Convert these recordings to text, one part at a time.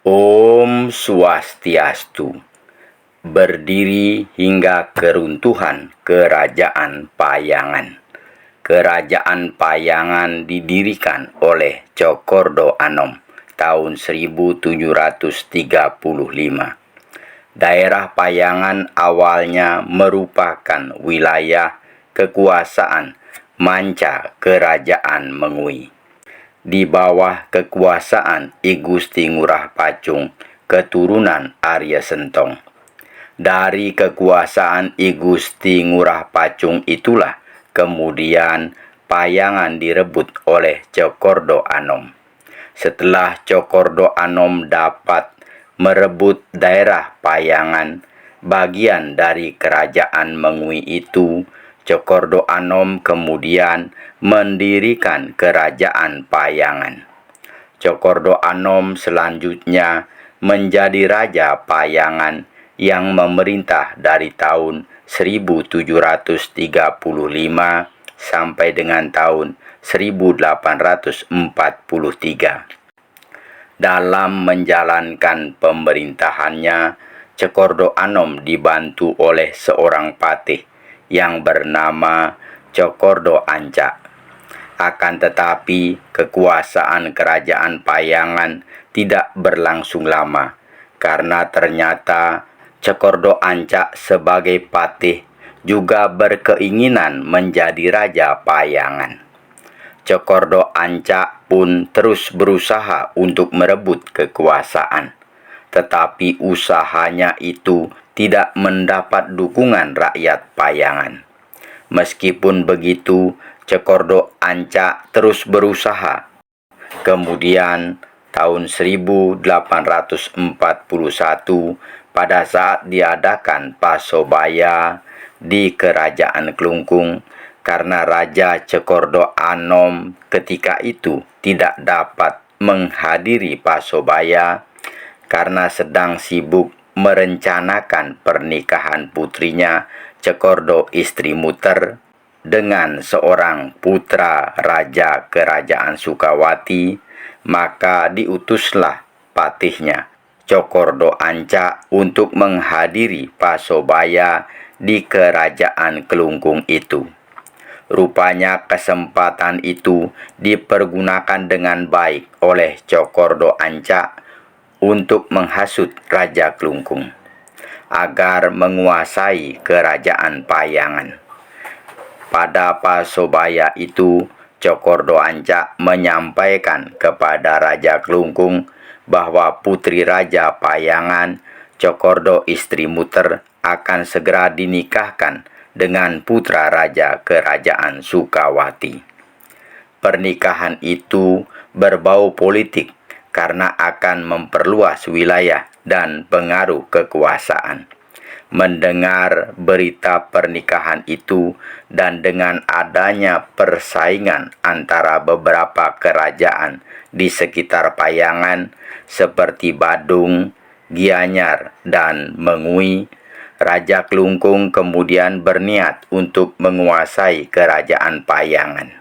Om Swastiastu. Berdiri hingga keruntuhan Kerajaan Payangan. Kerajaan Payangan didirikan oleh Cokordo Anom tahun 1735. Daerah Payangan awalnya merupakan wilayah kekuasaan manca Kerajaan Mengui. Di bawah kekuasaan I Gusti Ngurah Pacung, keturunan Arya Sentong. Dari kekuasaan I Gusti Ngurah Pacung itulah kemudian Payangan direbut oleh Cokordo Anom. Setelah Cokordo Anom dapat merebut daerah Payangan, bagian dari kerajaan Mengui itu, Cokordo Anom kemudian mendirikan kerajaan Payangan. Cokordo Anom selanjutnya menjadi Raja Payangan yang memerintah dari tahun 1735 sampai dengan tahun 1843. Dalam menjalankan pemerintahannya, Cokordo Anom dibantu oleh seorang patih yang bernama Cokordo Anca. Akan tetapi, kekuasaan kerajaan Payangan tidak berlangsung lama, karena ternyata Cokordo Anca sebagai patih juga berkeinginan menjadi Raja Payangan. Cokordo Anca pun terus berusaha untuk merebut kekuasaan, tetapi usahanya itu tidak mendapat dukungan rakyat Payangan. Meskipun begitu, Cokordo Anca terus berusaha. Kemudian, tahun 1841, pada saat diadakan Pasobaya di Kerajaan Klungkung, karena Raja Cokordo Anom ketika itu tidak dapat menghadiri Pasobaya karena sedang sibuk merencanakan pernikahan putrinya Cokordo Istri Muter dengan seorang putra Raja Kerajaan Sukawati, maka diutuslah patihnya Cokordo Anca untuk menghadiri Pasobaya di Kerajaan Klungkung itu. Rupanya kesempatan itu dipergunakan dengan baik oleh Cokordo Anca untuk menghasut Raja Klungkung agar menguasai Kerajaan Payangan. Pada Pasobaya itu, Cokordo Anca menyampaikan kepada Raja Klungkung bahwa putri Raja Payangan, Cokordo Istri Muter, akan segera dinikahkan dengan putra Raja Kerajaan Sukawati. Pernikahan itu berbau politik karena akan memperluas wilayah dan pengaruh kekuasaan. Mendengar berita pernikahan itu dan dengan adanya persaingan antara beberapa kerajaan di sekitar Payangan seperti Badung, Gianyar, dan Mengui, Raja Klungkung kemudian berniat untuk menguasai Kerajaan Payangan.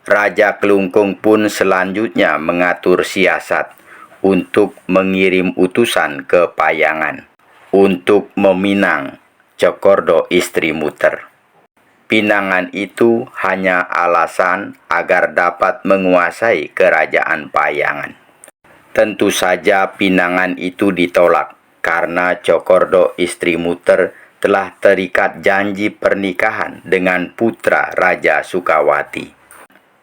Raja Klungkung pun selanjutnya mengatur siasat untuk mengirim utusan ke Payangan untuk meminang Cokordo Istri Muter. Pinangan itu hanya alasan agar dapat menguasai Kerajaan Payangan. Tentu saja pinangan itu ditolak karena Cokordo Istri Muter telah terikat janji pernikahan dengan putra Raja Sukawati.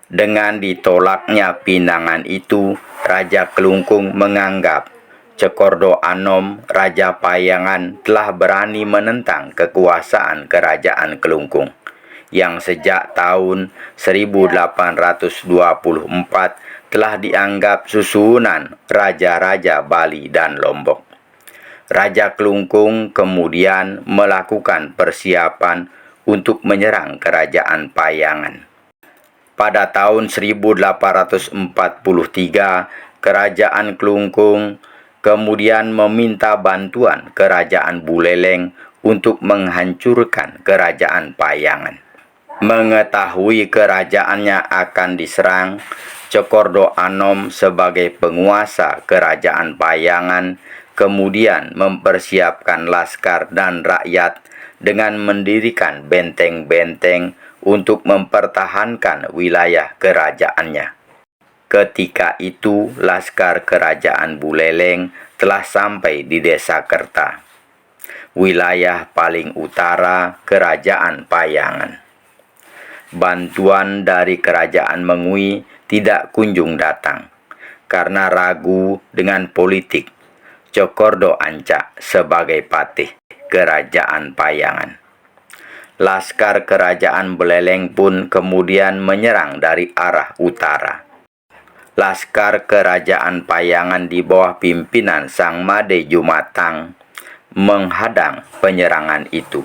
Dengan ditolaknya pinangan itu, Raja Klungkung menganggap Cokordo Anom, Raja Payangan, telah berani menentang kekuasaan Kerajaan Klungkung, yang sejak tahun 1824 telah dianggap susunan Raja-Raja Bali dan Lombok. Raja Klungkung kemudian melakukan persiapan untuk menyerang Kerajaan Payangan. Pada tahun 1843, Kerajaan Klungkung kemudian meminta bantuan Kerajaan Buleleng untuk menghancurkan Kerajaan Payangan. Mengetahui kerajaannya akan diserang, Cokordo Anom sebagai penguasa kerajaan Payangan kemudian mempersiapkan laskar dan rakyat dengan mendirikan benteng-benteng untuk mempertahankan wilayah kerajaannya. Ketika itu, laskar kerajaan Buleleng telah sampai di Desa Kerta, wilayah paling utara kerajaan Payangan. Bantuan dari kerajaan Mengui tidak kunjung datang karena ragu dengan politik Cokordo Anca sebagai patih kerajaan Payangan. Laskar kerajaan Buleleng pun kemudian menyerang dari arah utara. Laskar kerajaan Payangan di bawah pimpinan Sang Made Jumatang menghadang penyerangan itu.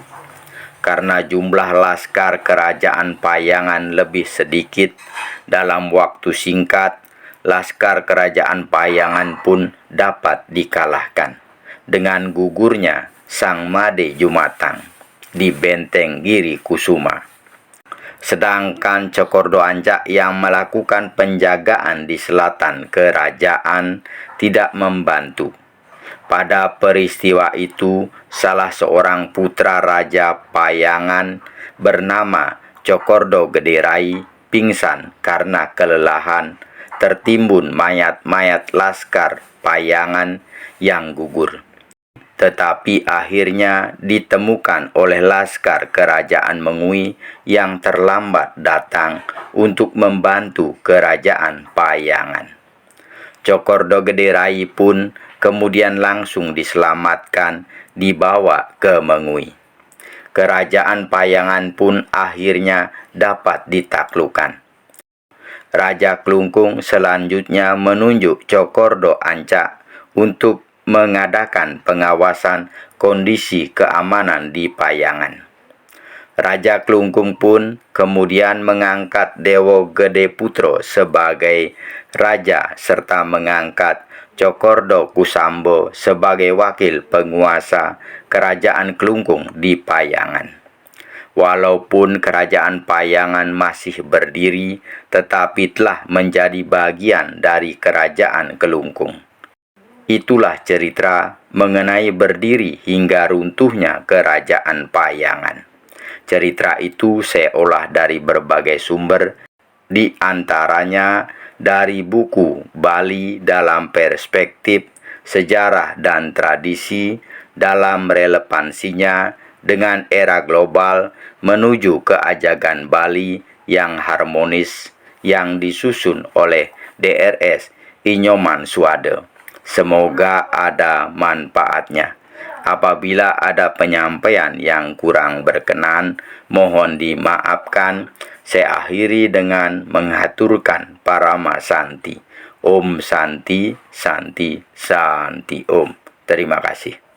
Karena jumlah laskar kerajaan Payangan lebih sedikit, dalam waktu singkat, laskar kerajaan Payangan pun dapat dikalahkan dengan gugurnya Sang Made Jumatang di benteng Giri Kusuma. Sedangkan Cokordo Anca yang melakukan penjagaan di selatan kerajaan tidak membantu. Pada peristiwa itu, salah seorang putra Raja Payangan bernama Cokordo Gederai pingsan karena kelelahan, tertimbun mayat-mayat laskar Payangan yang gugur. Tetapi akhirnya ditemukan oleh laskar kerajaan Mengui yang terlambat datang untuk membantu kerajaan Payangan. Cokordo Gederai pun kemudian langsung diselamatkan dibawa ke Mengui. Kerajaan Payangan pun akhirnya dapat ditaklukkan. Raja Klungkung selanjutnya menunjuk Cokordo Anca untuk mengadakan pengawasan kondisi keamanan di Payangan. Raja Klungkung pun kemudian mengangkat Dewo Gede Putro sebagai raja serta mengangkat Cokordo Kusambo sebagai wakil penguasa kerajaan Klungkung di Payangan. Walaupun kerajaan Payangan masih berdiri, tetapi telah menjadi bagian dari kerajaan Kelungkung. Itulah cerita mengenai berdiri hingga runtuhnya kerajaan Payangan. Cerita itu saya olah dari berbagai sumber, di antaranya dari buku Bali dalam Perspektif Sejarah dan Tradisi dalam relevansinya dengan era global menuju keajagan Bali yang harmonis yang disusun oleh DRS Inyoman Suade. Semoga ada manfaatnya. Apabila ada penyampaian yang kurang berkenan, mohon dimaafkan. Saya akhiri dengan menghaturkan Parama Santi. Om Santi, Santi, Santi Om. Terima kasih.